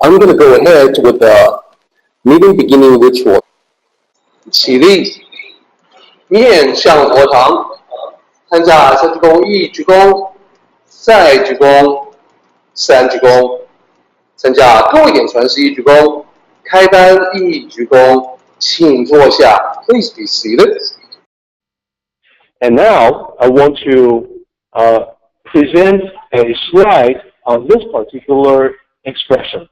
I'm going to go ahead with the meeting beginning ritual. 起立，面向佛堂，参加三鞠躬、一鞠躬、再鞠躬、三鞠躬，参加多一点传世一鞠躬，开单一鞠躬，请坐下。Please be seated. And now I want to present a slide on this particular expression.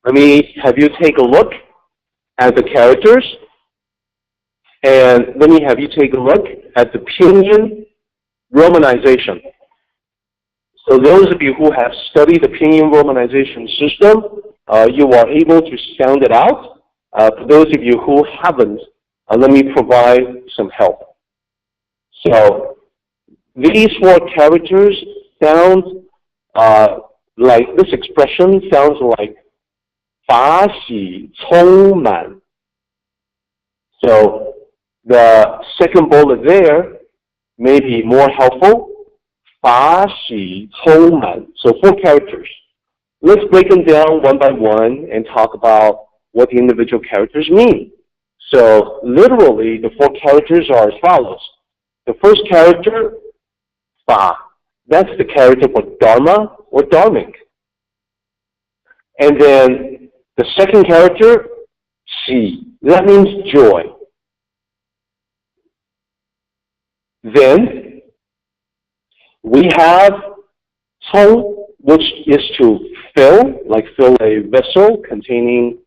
Let me have you take a look at the characters, and let me have you take a look at the Pinyin romanization. So those of you who have studied the Pinyin romanization system, you are able to sound it out. For those of you who haven't, let me provide some help. So these four characters sound like, this expression sounds like 法喜充满. So the second bullet there may be more helpful. 法喜充满. So four characters. Let's break them down one by one and talk about what the individual characters mean. So literally, the four characters are as follows. The first character, fa, that's the character for dharma or dharmic. And then the second character, shee, that means joy. Then we have chong, which is to fill, like fill a vessel containing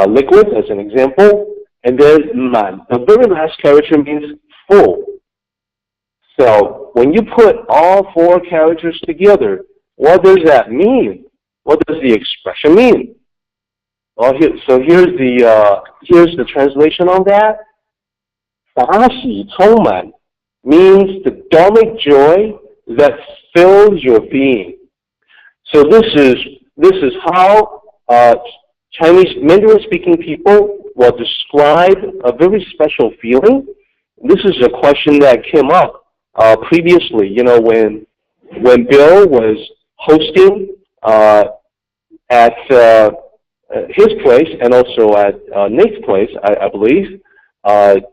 liquid, as an example. And then man, the very last character means full. So when you put all four characters together, what does that mean? What does the expression mean? Well, so here's the translation on that. 法喜充满 means the dharmic joy that fills your being. So this is how Chinese Mandarin-speaking people will describe a very special feeling. This is a question that came up previously. You know, when Bill was hosting at his place and also at Nate's place, I believe,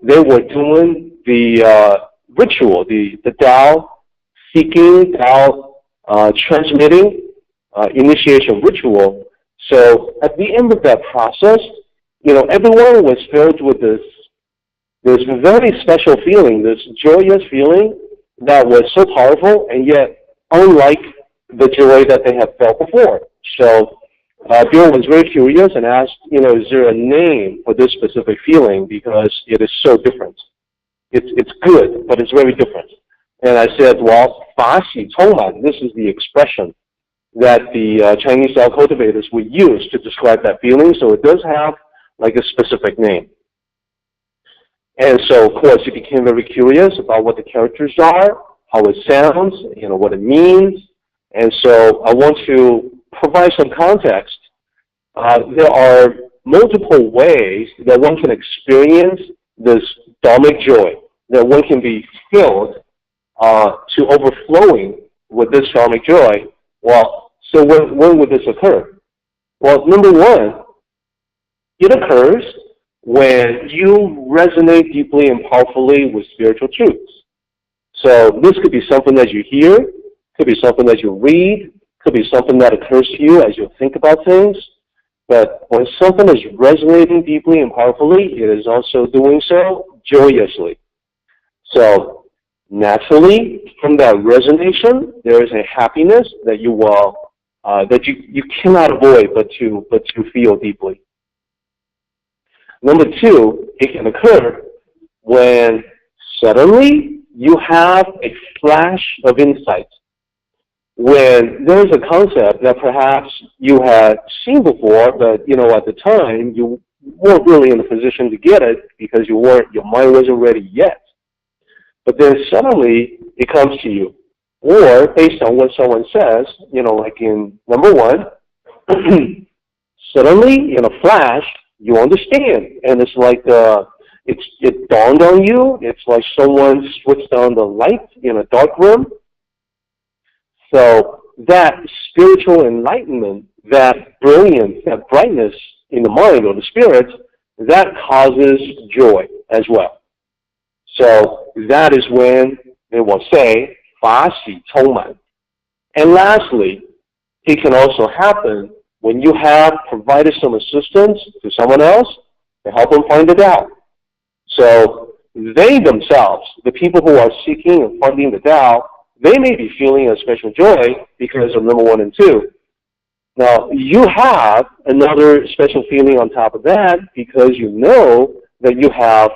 they were doing the ritual, the Tao seeking, Tao transmitting initiation ritual. So at the end of that process, you know, everyone was filled with this very special feeling, this joyous feeling that was so powerful and yet unlike the joy that they had felt before. So Bill was very curious and asked, you know, is there a name for this specific feeling because it is so different? It's good, but it's very different. And I said, well, 法喜充满, this is the expression that the Chinese Dao cultivators would use to describe that feeling, so it does have like a specific name. And so, of course, he became very curious about what the characters are, how it sounds, you know, what it means. And so I want to provide some context. There are multiple ways that one can experience this dharmic joy, that one can be filled to overflowing with this dharmic joy. Well, so when would this occur? Well, number one, it occurs when you resonate deeply and powerfully with spiritual truths. So this could be something that you hear, could be something that you read, could be something that occurs to you as you think about things. But when something is resonating deeply and powerfully, it is also doing so joyously. So naturally, from that resonation, there is a happiness that you will that you cannot avoid but to feel deeply. Number two, it can occur when suddenly you have a flash of insight. When there's a concept that perhaps you had seen before, but you know at the time you weren't really in a position to get it because your mind wasn't ready yet. But then suddenly it comes to you. Or based on what someone says, you know, like in number one, suddenly in a flash, you understand. And it's like it dawned on you. It's like someone switched on the light in a dark room. So that spiritual enlightenment, that brilliance, that brightness in the mind or the spirit, that causes joy as well. So that is when they will say, 法喜充满. And lastly, it can also happen when you have provided some assistance to someone else to help them find the Tao. So they themselves, the people who are seeking and finding the Tao, they may be feeling a special joy because of number 1 and 2. Now, you have another special feeling on top of that because you know that you have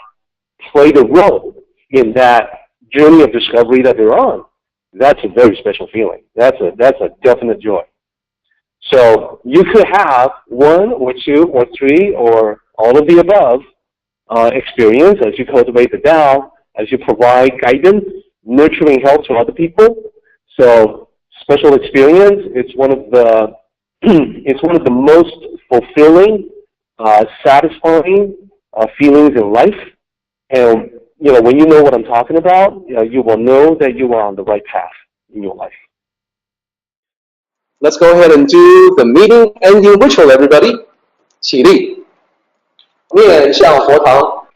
played a role in that journey of discovery that they're on. That's a very special feeling. That's a definite joy. So you could have 1 or 2 or 3 or all of the above experience as you cultivate the Tao, as you provide guidance, nurturing help to other people. So special experience, it's one of the most fulfilling, satisfying feelings in life. And when you know what I'm talking about, you will know that you are on the right path in your life. Let's go ahead and do the meeting ending ritual, everybody. 起立，面向佛堂，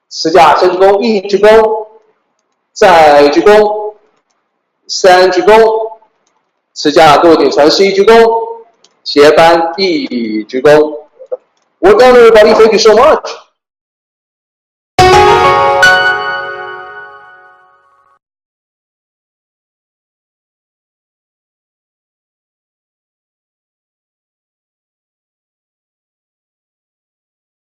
持架3鞠躬，1鞠躬，再鞠躬，3鞠躬，持架落顶传11鞠躬，斜翻1鞠躬。Well done, everybody. Thank you so much.